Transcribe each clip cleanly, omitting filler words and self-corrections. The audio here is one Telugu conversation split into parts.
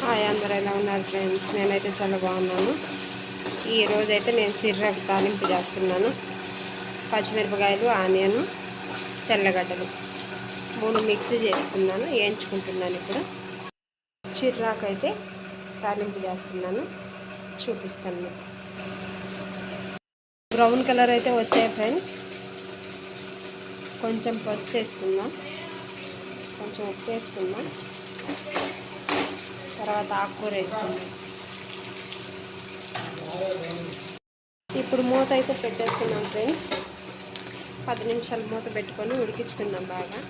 హాయ్, అందరూ ఎలా ఉన్నారు ఫ్రెండ్స్? నేనైతే చాలా బాగున్నాను. ఈరోజైతే నేను సిర్రకు తాలింపు చేస్తున్నాను. పచ్చిమిరపకాయలు, ఆనియన్, తెల్లగడ్డలు 3 మిక్సీ చేసుకున్నాను, వేయించుకుంటున్నాను. ఇప్పుడు చిర్రాకు అయితే తాలింపు చేస్తున్నాను, చూపిస్తాను. బ్రౌన్ కలర్ అయితే వచ్చాయి ఫ్రెండ్స్. కొంచెం పసుపు వేసుకుందాం, కొంచెం ఉప్పు వేసుకుందాం, తర్వాత ఆకుకూర వేసుకుందాం. ఇప్పుడు మూత అయితే పెట్టేసుకున్నాం ఫ్రెండ్స్. 10 నిమిషాలు మూత పెట్టుకొని ఉడికించుకుందాం బాగా.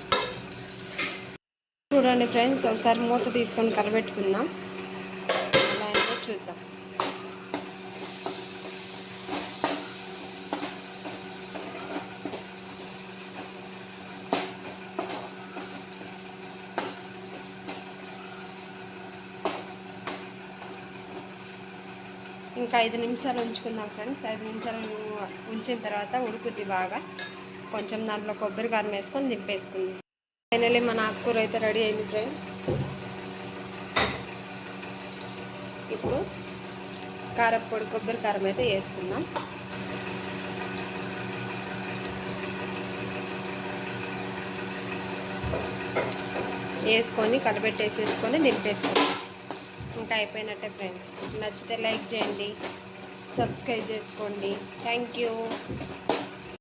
చూడండి ఫ్రెండ్స్, ఒకసారి మూత తీసుకొని కలబెట్టుకుందాం. ఎలా అయిందో చూద్దాం. ఇంకా 5 నిమిషాలు ఉంచుకుందాం ఫ్రెండ్స్. 5 నిమిషాలు ఉంచిన తర్వాత ఉడుకుద్ది బాగా. కొంచెం దాంట్లో కొబ్బరి కారం వేసుకొని దింపేసుకుందాం. ఫైనల్లీ మన ఆకుకూర అయితే రెడీ అయింది ఫ్రెండ్స్. ఇప్పుడు కారప్పొడి, కొబ్బరి కారం అయితే వేసుకుందాం. వేసుకొని కలబెట్టేసేసుకొని దింపేసుకుందాం. ఇంకా అయిపోయినట్టే ఫ్రెండ్స్. నచ్చితే లైక్ చేయండి, సబ్స్క్రైబ్ చేసుకోండి. Thank you.